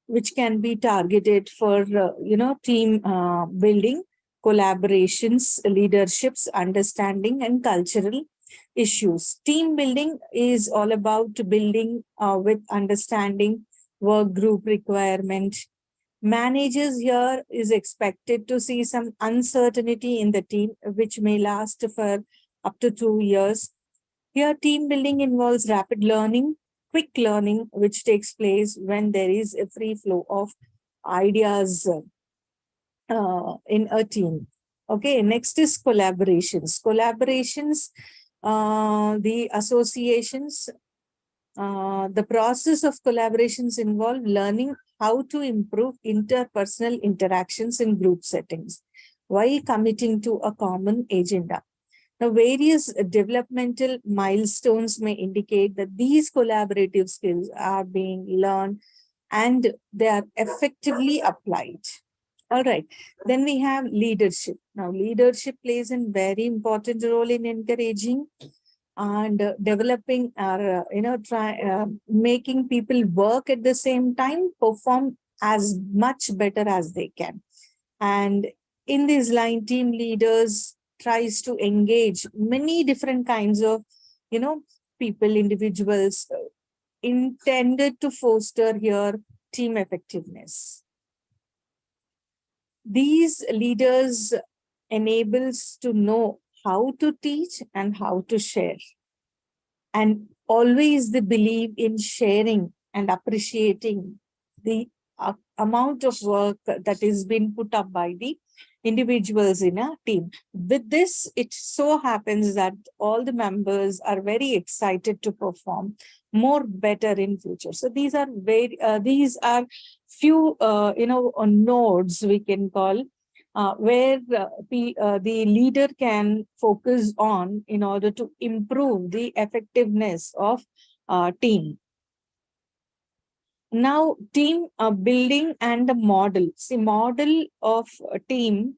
which can be targeted for, team building, collaborations, leaderships, understanding, and cultural issues. Team building is all about building with understanding work group requirement. Managers here is expected to see some uncertainty in the team, which may last for up to 2 years. Here, team building involves rapid learning, quick learning, which takes place when there is a free flow of ideas in a team. Okay, next is collaborations. Collaborations, the associations, the process of collaborations involve learning how to improve interpersonal interactions in group settings while committing to a common agenda. Now, various developmental milestones may indicate that these collaborative skills are being learned and they are effectively applied. All right. Then we have leadership. Now, leadership plays a very important role in encouraging and developing or making people work at the same time, perform as much better as they can. And in this line, team leaders tries to engage many different kinds of people, individuals, intended to foster here team effectiveness. These leaders enables to know how to teach and how to share, and always they believe in sharing and appreciating the amount of work that is being put up by the individuals in a team. With this, it so happens that all the members are very excited to perform more better in future. So these are few nodes we can call where the leader can focus on in order to improve the effectiveness of team. Now, team building and the model. See, model of a team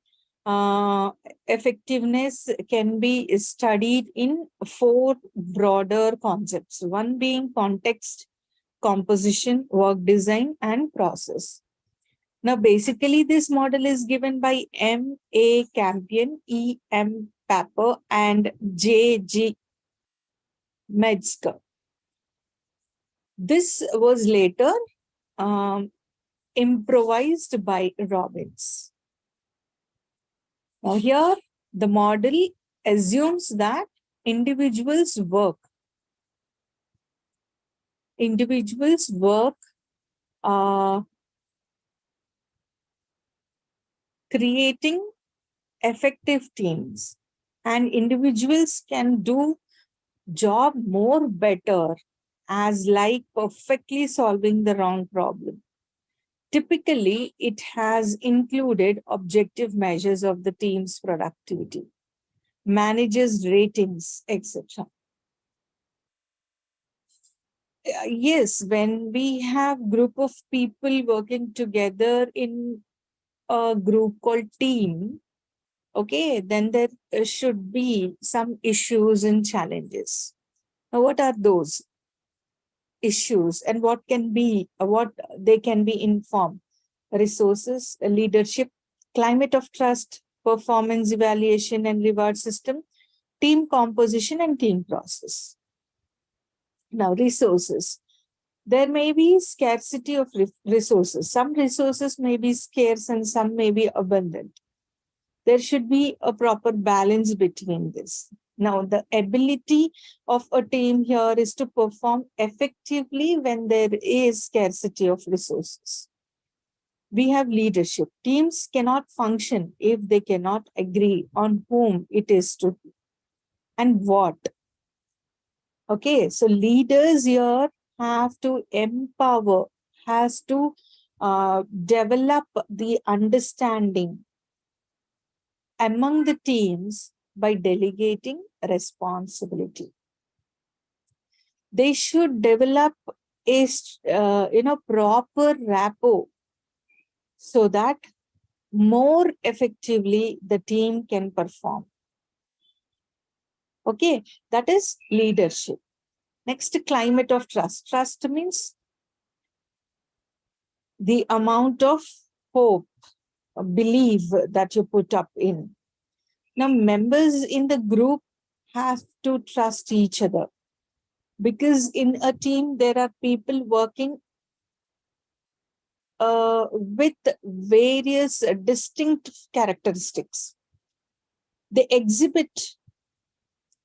effectiveness can be studied in 4 broader concepts. One being context, composition, work design, and process. Now, basically, this model is given by M.A. Campion, E.M. Papper, and J.G. Metzger. This was later improvised by Robbins. Now, here the model assumes that individuals work creating effective teams, and individuals can do job more better as like perfectly solving the wrong problem. Typically, it has included objective measures of the team's productivity, managers' ratings, etc. Yes, when we have group of people working together in a group called team, okay, then there should be some issues and challenges. Now, what are those issues and what they can be informed? Resources, leadership, climate of trust, performance evaluation and reward system, team composition, and team process. Now, resources. There may be scarcity of resources. Some resources may be scarce and some may be abundant. There should be a proper balance between this. Now, the ability of a team here is to perform effectively when there is scarcity of resources. We have leadership. Teams cannot function if they cannot agree on whom it is to do and what. Okay, so leaders here have to empower, has to develop the understanding among the teams by delegating responsibility. They should develop a proper rapport so that more effectively the team can perform. Okay, that is leadership. Next, climate of trust. Trust means the amount of hope, belief that you put up in. Now, members in the group have to trust each other, because in a team there are people working with various distinct characteristics. They exhibit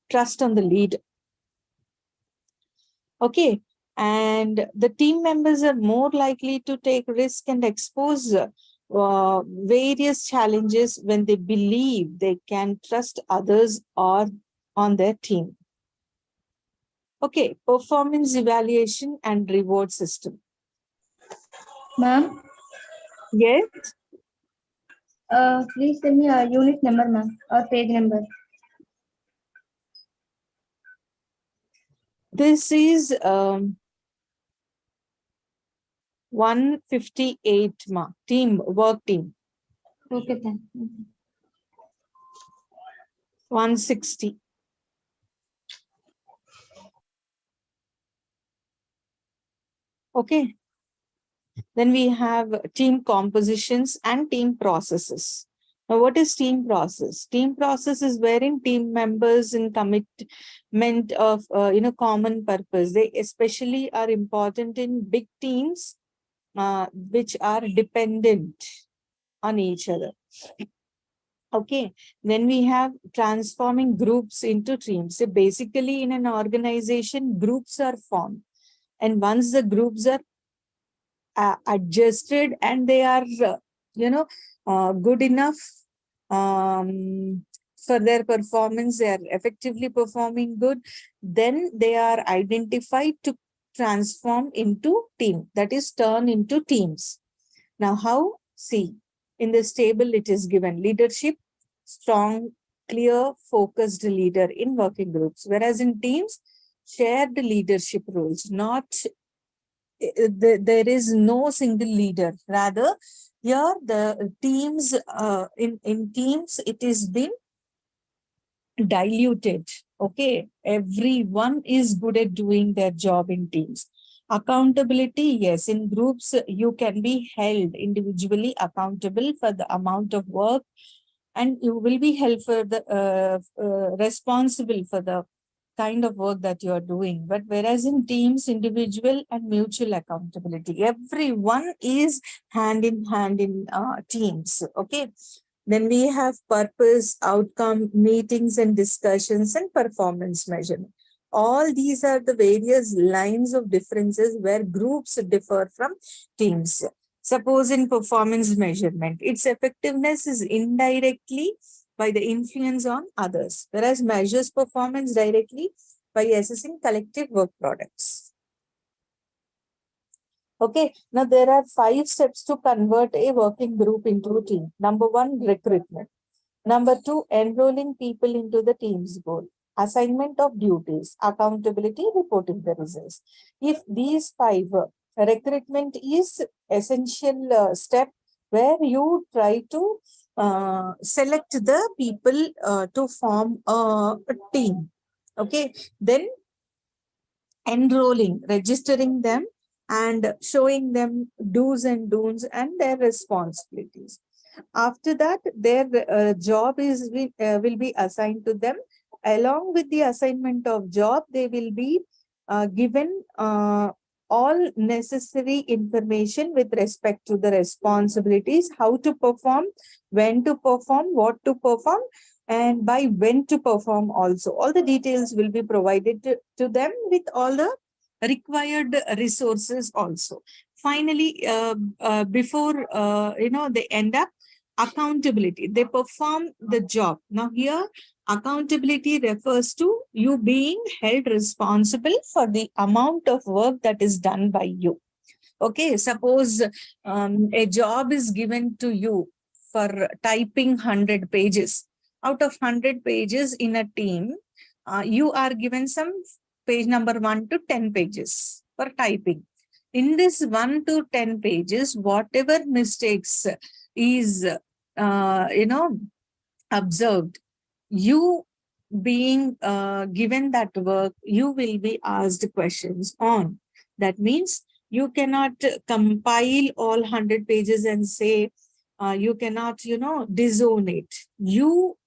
trust on the leader. Okay. And the team members are more likely to take risk and expose various challenges when they believe they can trust others or on their team. Okay, performance evaluation and reward system. Ma'am, Yes, please tell me a unit number, ma'am, or page number. this is 158 team, work team. Okay, thank you. 160. Okay. Then we have team compositions and team processes. Now, what is team process? Team process is wherein team members in commitment of common purpose. They especially are important in big teams which are dependent on each other. Okay, then we have transforming groups into teams. So basically, in an organization, groups are formed, and once the groups are adjusted and they are good enough for their performance, they are effectively performing good, then they are identified to transform into team, that is turn into teams. Now how? See, in this table it is given leadership, strong, clear, focused leader in working groups, whereas in teams, shared leadership roles, not there is no single leader. Rather, here the teams in teams it is been diluted. Okay, everyone is good at doing their job in teams. Accountability, yes, in groups you can be held individually accountable for the amount of work, and you will be held for the responsible for the kind of work that you are doing. But whereas in teams, individual and mutual accountability, everyone is hand in hand in teams. Okay. Then we have purpose, outcome, meetings and discussions, and performance measurement. All these are the various lines of differences where groups differ from teams. Suppose in performance measurement, its effectiveness is indirectly by the influence on others, whereas measures performance directly by assessing collective work products. Okay, now there are 5 steps to convert a working group into a team. Number 1, recruitment. Number 2, enrolling people into the team's goal. Assignment of duties, accountability, reporting the results. If these 5, recruitment is essential step where you try to select the people to form a team. Okay, then enrolling, registering them and showing them do's and don'ts and their responsibilities. After that, their job will be assigned to them. Along with the assignment of job, they will be given all necessary information with respect to the responsibilities, how to perform, when to perform, what to perform, and by when to perform also. All the details will be provided to them with all the required resources also. Finally, before they end up, accountability. They perform the job. Now here, accountability refers to you being held responsible for the amount of work that is done by you. Okay, suppose a job is given to you for typing 100 pages. Out of 100 pages in a team, you are given some page number 1 to 10 pages for typing. In this 1 to 10 pages, whatever mistakes is, observed, you being given that work, you will be asked questions on. That means You cannot compile all 100 pages and say, you cannot, disown it. You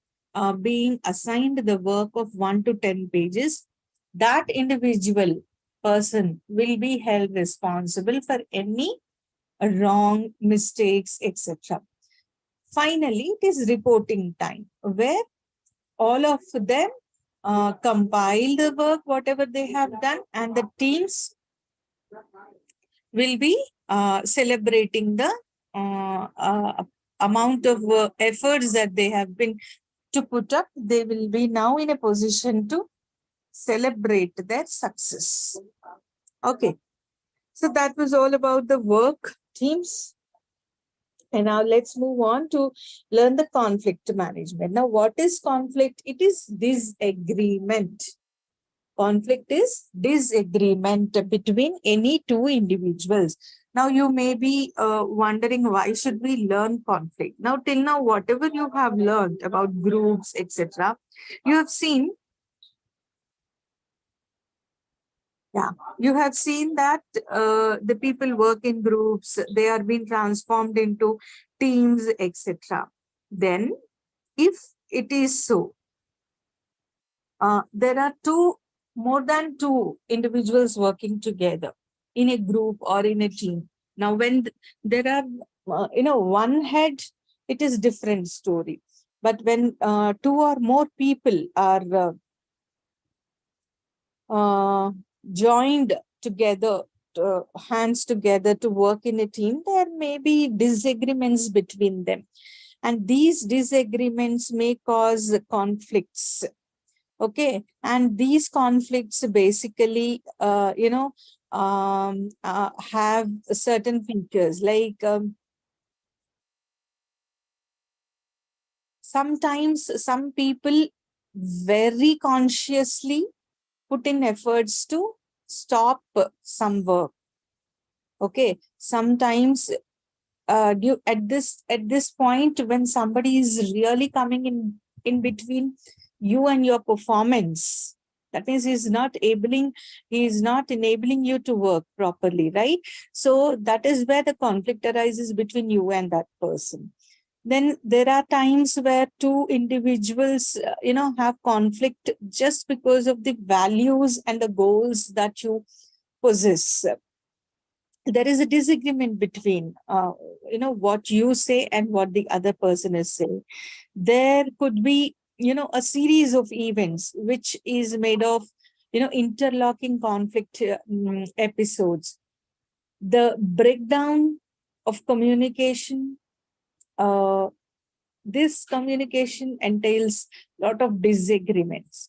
being assigned the work of 1 to 10 pages, that individual person will be held responsible for any wrong, mistakes, etc. Finally, it is reporting time, where all of them compile the work, whatever they have done, and the teams will be celebrating the amount of efforts that they have been to put up. They will be now in a position to celebrate their success. Okay, so that was all about the work teams. And now let's move on to learn the conflict management. Now, what is conflict? It is disagreement. Conflict is disagreement between any two individuals. Now, you may be wondering, why should we learn conflict? Now, till now, whatever you have learned about groups, etc., you have seen, you have seen that the people work in groups, they are being transformed into teams, etc. Then, if it is so, there are more than two individuals working together in a group or in a team. Now, when there are, one head, it is different story. But when two or more people are joined together, hands together to work in a team, there may be disagreements between them. And these disagreements may cause conflicts. Okay, and these conflicts basically, have certain features like sometimes some people very consciously put in efforts to stop some work. Okay, sometimes at this point, when somebody is really coming in between you and your performance, that means he is not enabling you to work properly, right? So that is where the conflict arises between you and that person. Then there are times where two individuals have conflict just because of the values and the goals that you possess. There is a disagreement between what you say and what the other person is saying. There could be a series of events which is made of interlocking conflict episodes. The breakdown of communication, this communication entails a lot of disagreements.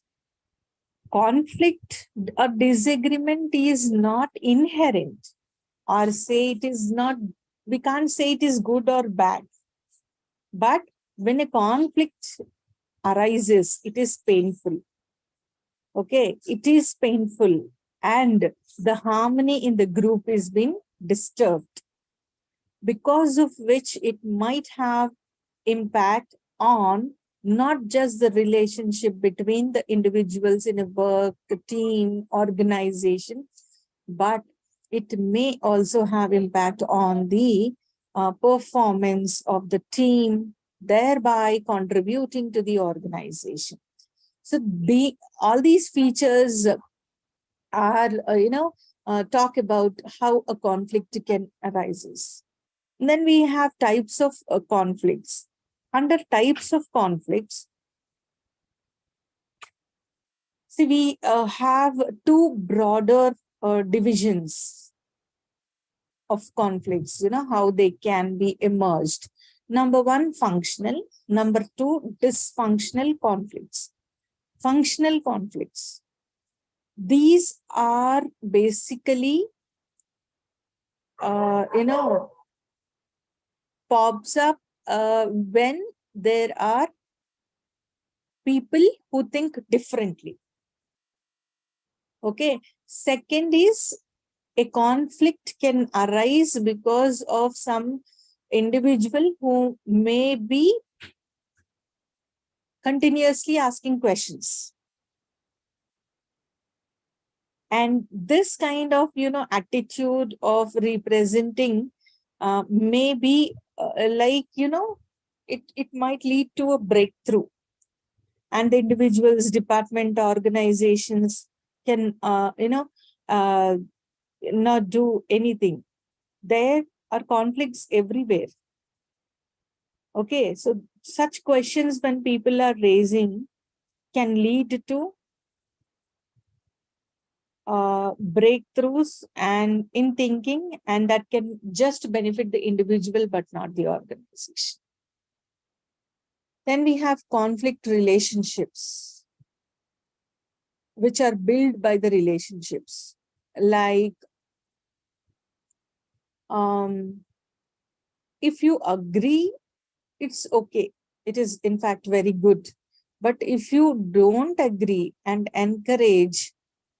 Conflict or disagreement is not inherent, or say it is not, we can't say it is good or bad. But when a conflict arises, it is painful. Okay, it is painful, and the harmony in the group is being disturbed, because of which it might have impact on not just the relationship between the individuals in a work, team, organization, but it may also have impact on the performance of the team, thereby contributing to the organization. So all these features are, talk about how a conflict can arises. And then we have types of conflicts. Under types of conflicts, see, we have two broader divisions of conflicts, how they can be emerged. Number one, functional. Number two, dysfunctional conflicts. Functional conflicts. These are basically, pops up when there are people who think differently. Okay. Second is, a conflict can arise because of some individual who may be continuously asking questions. And this kind of, attitude of representing may be it might lead to a breakthrough, and the individuals, department, organizations can, uh, not do anything. There are conflicts everywhere. Okay, so such questions when people are raising can lead to breakthroughs and in thinking, and that can just benefit the individual but not the organization. Then we have conflict relationships, which are built by the relationships. Like, if you agree, it's okay. It is, in fact, very good. But if you don't agree and encourage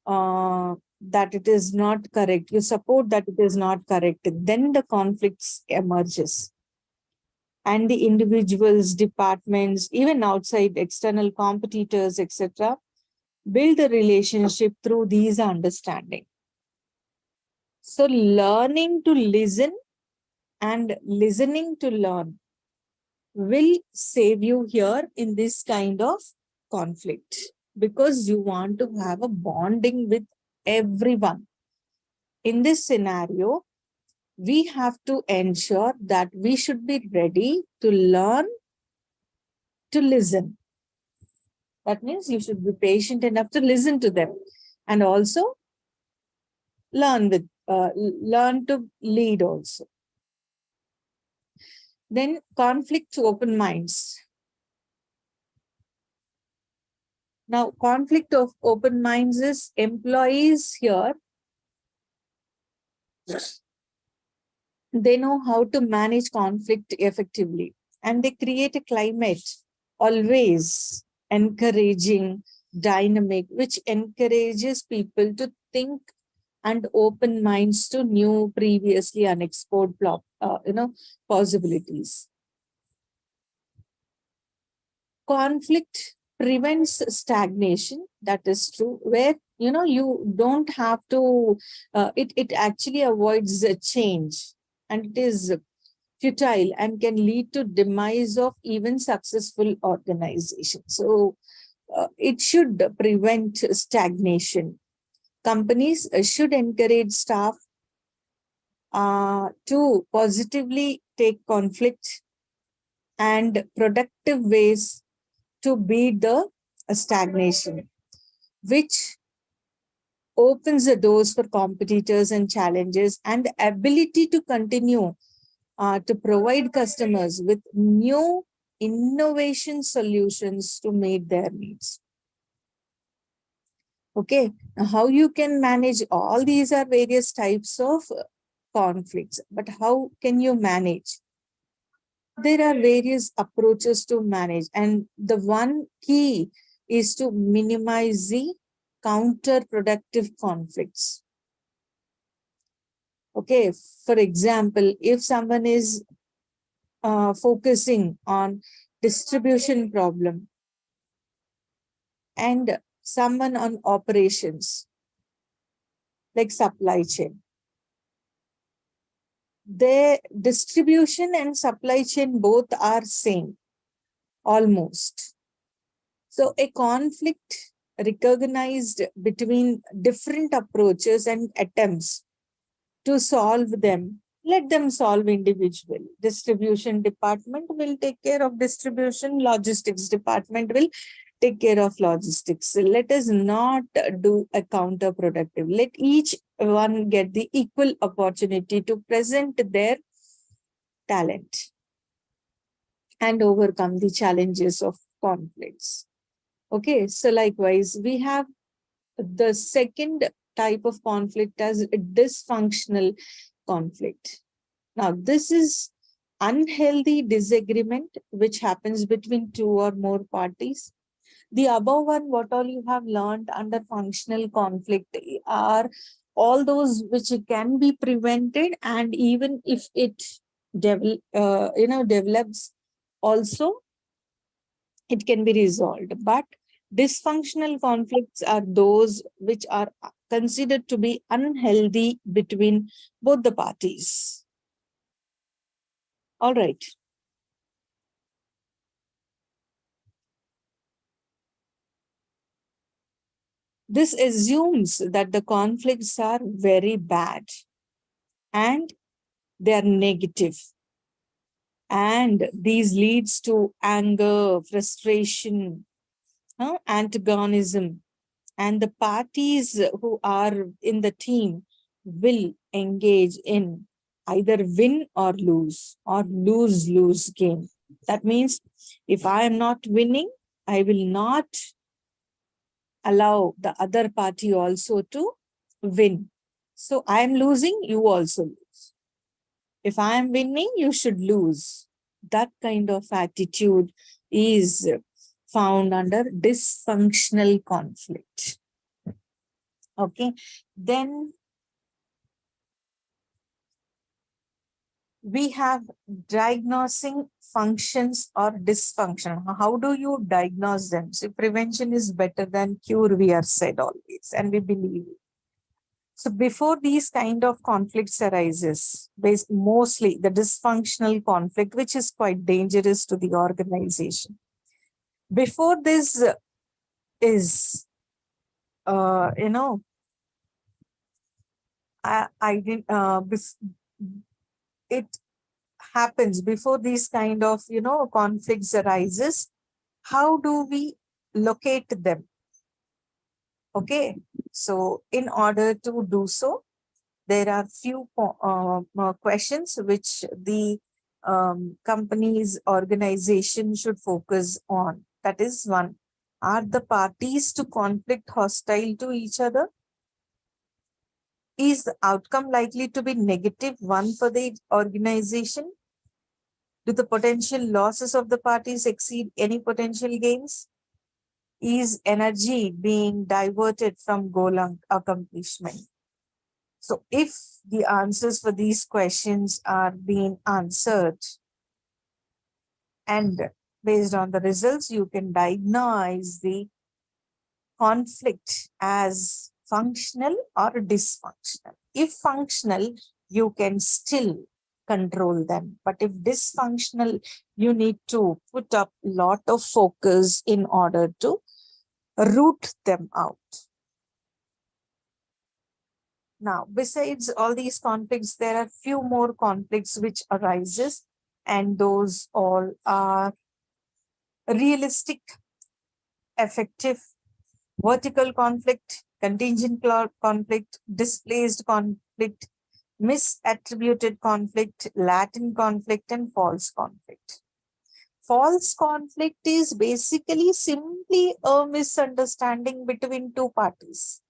that it is not correct, you support that it is not correct, then the conflicts emerges. And the individuals, departments, even outside external competitors, etc., build a relationship through these understanding. So learning to listen and listening to learn will save you here in this kind of conflict, because you want to have a bonding with everyone. In this scenario, we have to ensure that we should be ready to learn to listen. That means you should be patient enough to listen to them, and also learn to lead also. Then conflict to open minds. Now, conflict of open minds is employees here, they know how to manage conflict effectively, and they create a climate always encouraging, dynamic, which encourages people to think and open minds to new, previously unexplored possibilities. Conflict prevents stagnation. That is true, where you don't have to, it actually avoids a change, and it is futile and can lead to demise of even successful organizations. So it should prevent stagnation. Companies should encourage staff to positively take conflict and productive ways to beat the stagnation, which opens the doors for competitors and challenges, and the ability to continue to provide customers with new innovation solutions to meet their needs. Okay, now how you can manage all these are various types of conflicts, but how can you manage? There are various approaches to manage, and the one key is to minimize the counterproductive conflicts. Okay, for example, if someone is focusing on distribution problem and someone on operations like supply chain, their distribution and supply chain both are same almost. So a conflict recognized between different approaches and attempts to solve them, let them solve individually. Distribution department will take care of distribution, logistics department will take care of logistics. So let us not do a counterproductive. Let each one get the equal opportunity to present their talent and overcome the challenges of conflicts. Okay, so likewise, we have the second type of conflict as a dysfunctional conflict. Now, this is unhealthy disagreement which happens between two or more parties. The above one, what all you have learned under functional conflict are all those which can be prevented, and even if it develops, also it can be resolved. But dysfunctional conflicts are those which are considered to be unhealthy between both the parties. All right. This assumes that the conflicts are very bad and they are negative. And these leads to anger, frustration, antagonism, and the parties who are in the team will engage in either win or lose game. That means if I am not winning, I will not allow the other party also to win. So I am losing, you also lose. If I am winning, you should lose. That kind of attitude is found under dysfunctional conflict. Okay, then we have diagnosing functions or dysfunction. How do you diagnose them? So prevention is better than cure, we are said always, and we believe it. So before these kind of conflicts arises, based mostly the dysfunctional conflict, which is quite dangerous to the organization. Before this is, you know, I didn't, it happens before these kind of, conflicts arises. How do we locate them? Okay, so in order to do so, there are few questions which the company's organization should focus on. That is one, are the parties to conflict hostile to each other? Is the outcome likely to be negative one for the organization? Do the potential losses of the parties exceed any potential gains? Is energy being diverted from goal accomplishment? So if the answers for these questions are being answered, and based on the results, you can diagnose the conflict as functional or dysfunctional. If functional, you can still control them. But if dysfunctional, you need to put up a lot of focus in order to root them out. Now, besides all these conflicts, there are few more conflicts which arises, and those all are realistic, effective, vertical conflict, contingent conflict, displaced conflict, misattributed conflict, latent conflict, and false conflict. False conflict is basically simply a misunderstanding between two parties.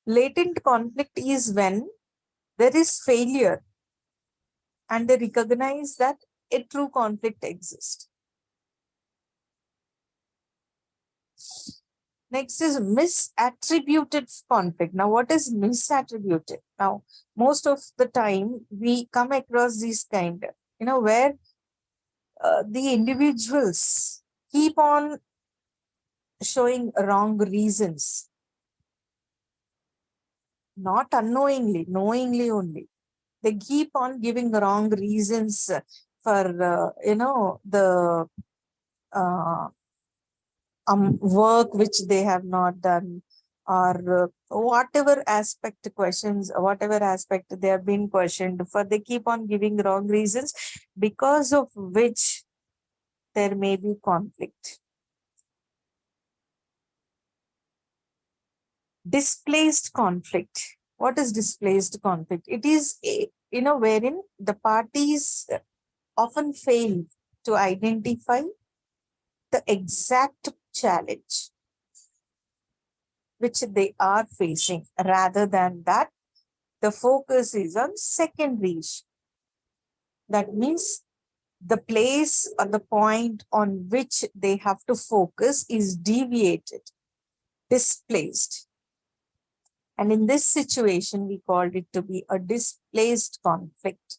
Latent conflict is when there is failure and they recognize that a true conflict exists. Next is misattributed conflict. Now, what is misattributed? Now, most of the time we come across these kind, where the individuals keep on showing wrong reasons, not unknowingly, knowingly only. They keep on giving wrong reasons for, the work which they have not done, or whatever aspect questions, whatever aspect they have been questioned for, they keep on giving wrong reasons, because of which there may be conflict. Displaced conflict. What is displaced conflict? It is, wherein the parties often fail to identify the exact challenge which they are facing. Rather than that, the focus is on secondary issue. That means the place or the point on which they have to focus is deviated, displaced. And in this situation, we called it to be a displaced conflict.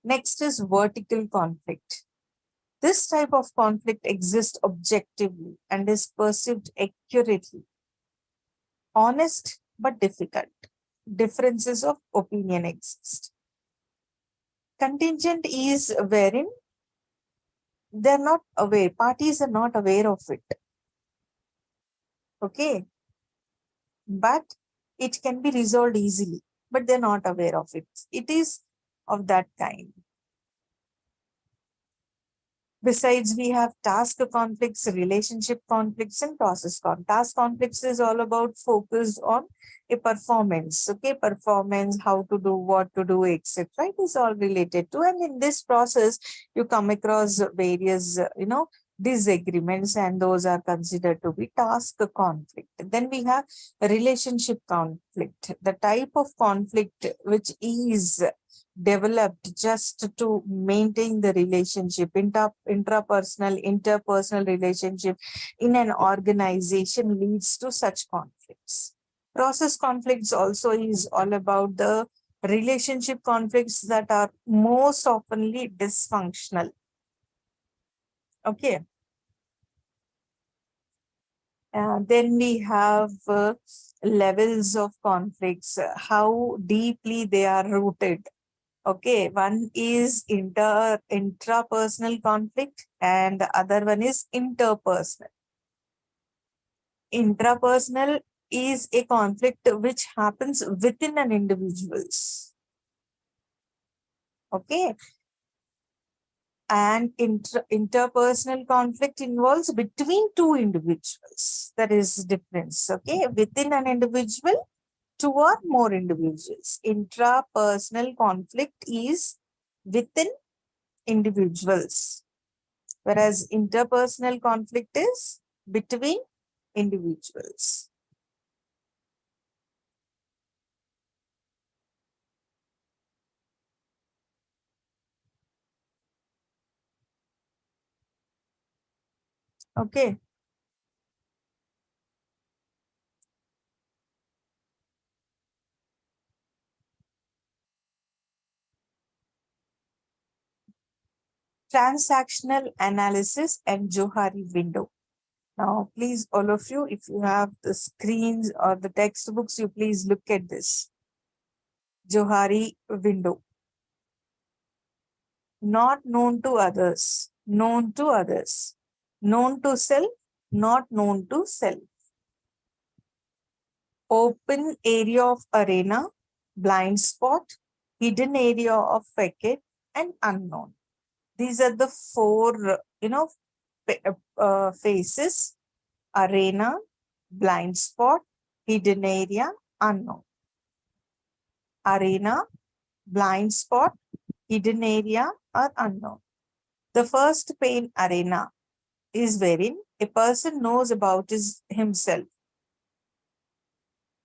Next is vertical conflict. This type of conflict exists objectively and is perceived accurately. Honest but difficult. Differences of opinion exist. Contingent is wherein they're not aware, parties are not aware of it. Okay. But it can be resolved easily, but they're not aware of it. It is of that kind. Besides, we have task conflicts, relationship conflicts, and process conflicts. Task conflicts is all about focused on a performance. Okay, performance, how to do, what to do, etc. It is all related to, and in this process, you come across various, disagreements, and those are considered to be task conflict. Then we have relationship conflict, the type of conflict which is developed just to maintain the relationship, interpersonal relationship in an organization leads to such conflicts. Process conflicts also is all about the relationship conflicts that are most oftenly dysfunctional. Okay. Then we have levels of conflicts, how deeply they are rooted. Okay, one is intrapersonal conflict and the other one is interpersonal. Intrapersonal is a conflict which happens within an individuals. Okay. And interpersonal conflict involves between two individuals. That is difference. Okay. Within an individual, two or more individuals. Intrapersonal conflict is within individuals, whereas interpersonal conflict is between individuals. Okay. Transactional analysis and Johari window. Now, please, all of you, if you have the screens or the textbooks, you please look at this. Johari window. Not known to others, known to others. Known to self, not known to self. Open area of arena, blind spot, hidden area of facade, and unknown. These are the four, phases: arena, blind spot, hidden area, unknown. Arena, blind spot, hidden area, or unknown. The first pane, arena, is wherein a person knows about himself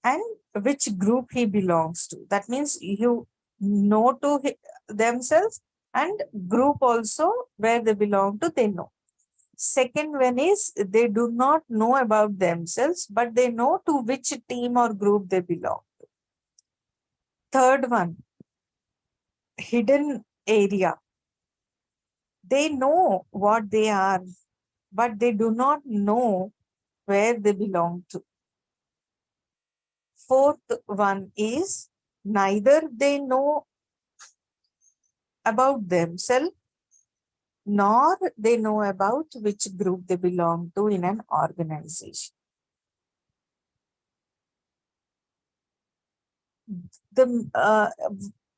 and which group he belongs to. That means you know to themselves and group also where they belong to, they know. Second one is they do not know about themselves, but they know to which team or group they belong. Third one, hidden area. They know what they are, but they do not know where they belong to. Fourth one is neither they know about themselves nor they know about which group they belong to in an organization.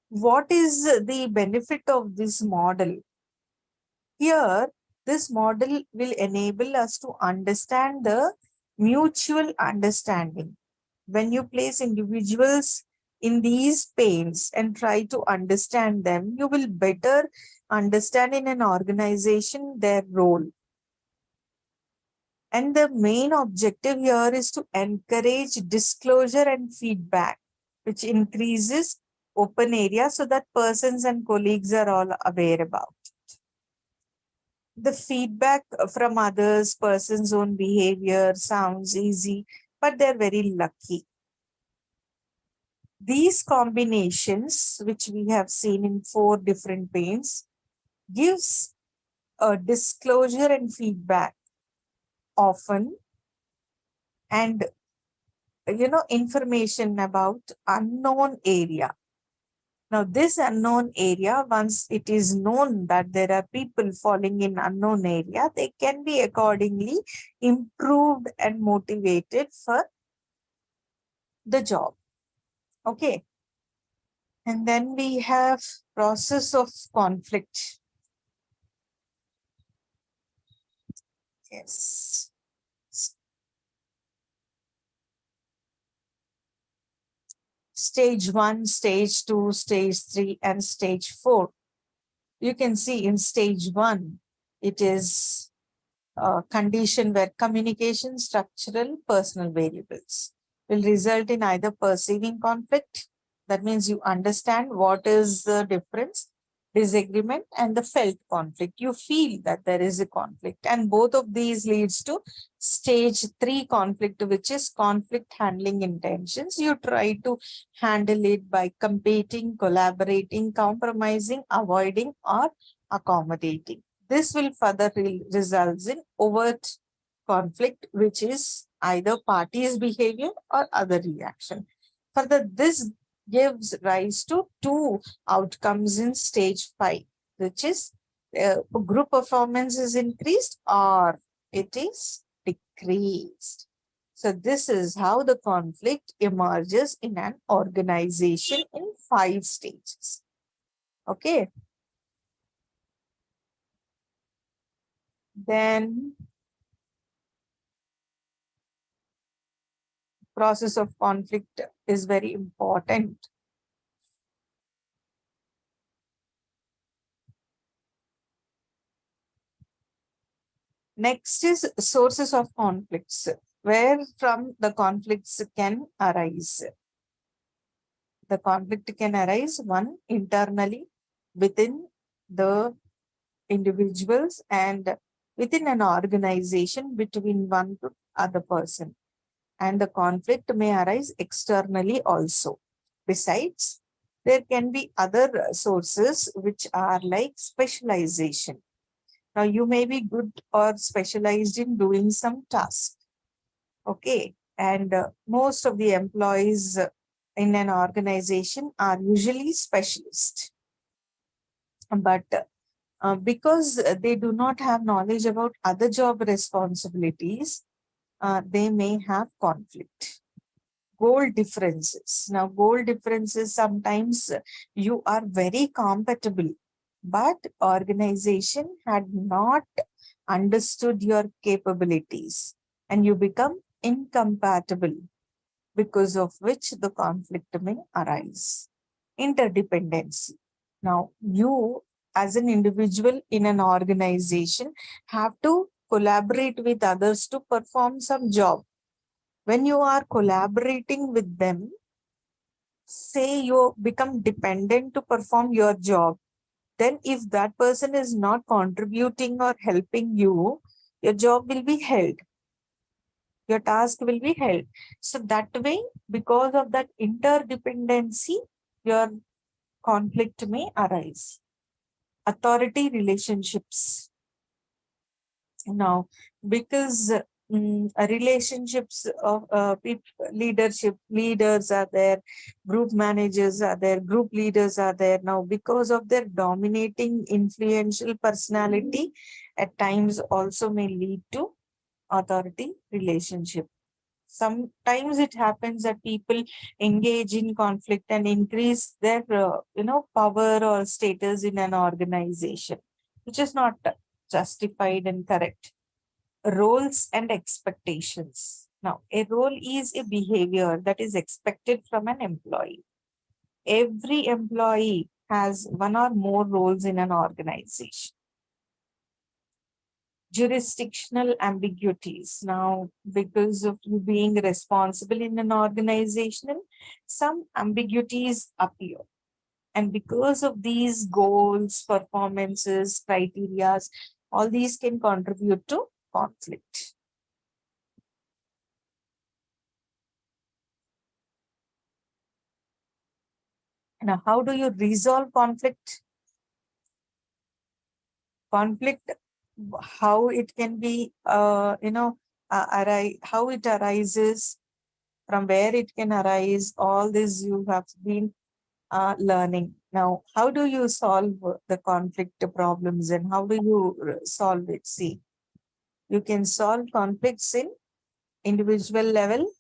What is the benefit of this model? Here, this model will enable us to understand the mutual understanding. When you place individuals in these panes and try to understand them, you will better understand in an organization their role. And the main objective here is to encourage disclosure and feedback, which increases open area so that persons and colleagues are all aware about. The feedback from others, person's own behavior sounds easy, but they're very lucky. These combinations, which we have seen in 4 different panes, gives a disclosure and feedback often, and information about unknown area. Now, this unknown area, once it is known that there are people falling in unknown area, they can be accordingly improved and motivated for the job. Okay. And then we have process of conflict. Yes. Stage 1, stage 2, stage 3, and stage 4. You can see in stage 1, it is a condition where communication, structural, personal variables will result in either perceiving conflict, that means you understand what is the difference, disagreement, and the felt conflict. You feel that there is a conflict, and both of these leads to stage 3 conflict, which is conflict handling intentions. You try to handle it by competing, collaborating, compromising, avoiding, or accommodating. This will further results in overt conflict, which is either party's behavior or other reaction. Further, this gives rise to 2 outcomes in stage 5, which is group performance is increased or it is decreased. So this is how the conflict emerges in an organization in 5 stages. Okay. Then process of conflict is very important. Next is sources of conflicts, where from the conflicts can arise. The conflict can arise, one, internally within the individuals and within an organization between one to other person. And the conflict may arise externally also. Besides, there can be other sources which are like specialization. Now, you may be good or specialized in doing some task. Okay. And most of the employees in an organization are usually specialists. But because they do not have knowledge about other job responsibilities, they may have conflict. Goal differences. Now, goal differences, sometimes you are very compatible, but organization had not understood your capabilities and you become incompatible, because of which the conflict may arise. Interdependency. Now, you as an individual in an organization have to collaborate with others to perform some job. When you are collaborating with them, say you become dependent to perform your job, then if that person is not contributing or helping you, your job will be held. Your task will be held. So that way, because of that interdependency, your conflict may arise. Authority relationships. Now, because relationships of leadership, leaders are there, group managers are there, group leaders are there. Now, because of their dominating influential personality, at times also may lead to authority relationship. Sometimes it happens that people engage in conflict and increase their power or status in an organization, which is not justified and correct. Roles and expectations. Now, a role is a behavior that is expected from an employee. Every employee has one or more roles in an organization. Jurisdictional ambiguities. Now, because of you being responsible in an organization, some ambiguities appear. And because of these goals, performances, criteria, all these can contribute to conflict. Now, how do you resolve conflict? Conflict, how it can be, how it arises, from where it can arise, all this you have been learning. Now, how do you solve the conflict problems and how do you solve it? See, you can solve conflicts in individual level.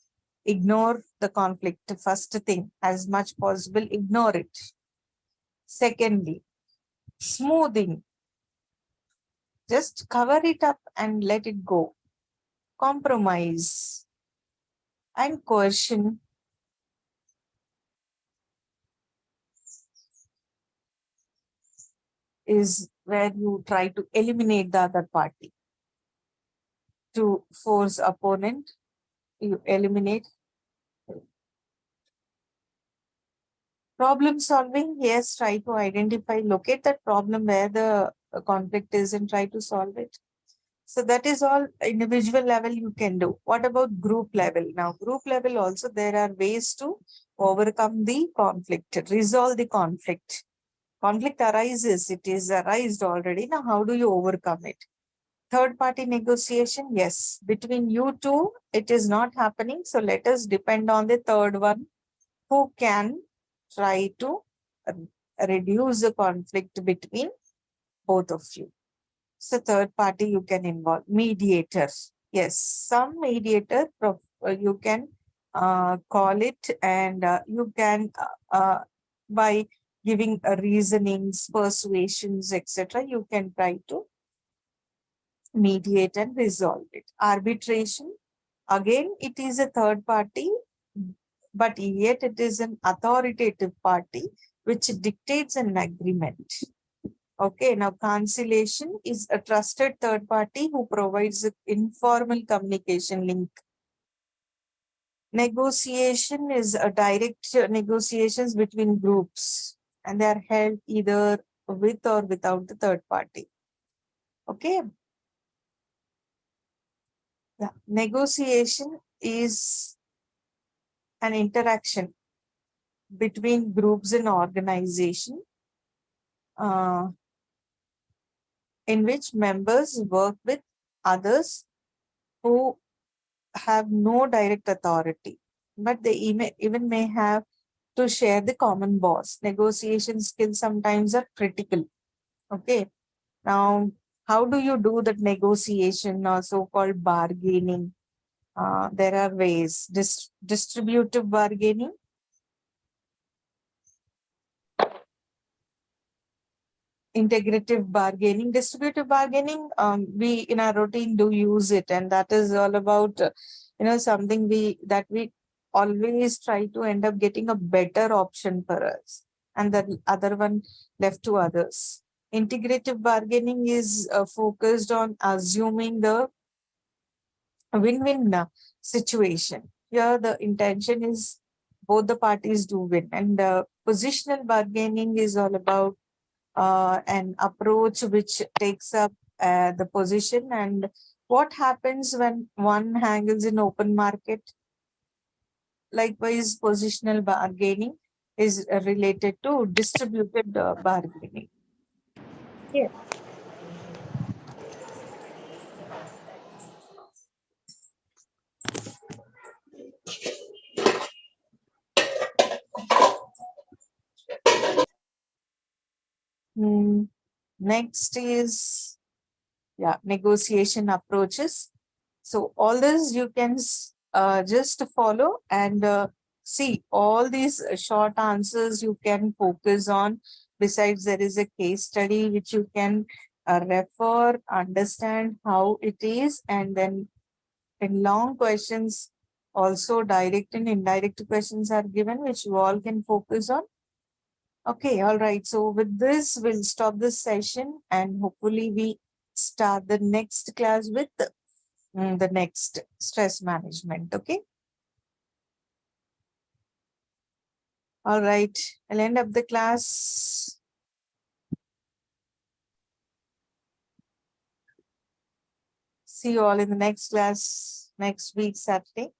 Ignore the conflict. First thing, as much possible, ignore it. Secondly, smoothing. Just cover it up and let it go. Compromise and coercion is where you try to eliminate the other party. To force opponent, you eliminate. Problem solving, yes, try to identify, locate that problem where the conflict is and try to solve it. So that is all individual level you can do. What about group level? Now, group level also, there are ways to overcome the conflict, resolve the conflict. Conflict arises, it is arised already. Now, how do you overcome it? Third party negotiation, yes. Between you two, it is not happening. So let us depend on the third one who can try to reduce the conflict between both of you. So third party you can involve. Mediators. Yes, some mediator you can call it, and you can by giving reasonings, persuasions, etc. You can try to mediate and resolve it. Arbitration, again, it is a third party, but yet it is an authoritative party which dictates an agreement. Okay, now conciliation is a trusted third party who provides an informal communication link. Negotiation is a direct negotiations between groups and they are held either with or without the third party. Okay. Yeah. Negotiation is an interaction between groups and organization in which members work with others who have no direct authority, but they even may have to share the common boss. Negotiation skills sometimes are critical. Okay. Now, how do you do that negotiation or so-called bargaining? There are ways. Distributive bargaining, integrative bargaining. Distributive bargaining, we in our routine do use it, and that is all about something we always try to end up getting a better option for us and the other one left to others. Integrative bargaining is focused on assuming the win-win situation. Here the intention is both the parties do win, and positional bargaining is all about an approach which takes up the position and what happens when one handles in open market. Likewise, positional bargaining is related to distributed bargaining. Yeah. Next is negotiation approaches. So all this you can just follow and see all these short answers you can focus on. Besides, there is a case study which you can refer, understand how it is, and then in long questions, also direct and indirect questions are given, which you all can focus on. Okay, all right. So with this, we'll stop this session and hopefully we start the next class with the next stress management. Okay. All right. I'll end up the class. See you all in the next class next week, Saturday.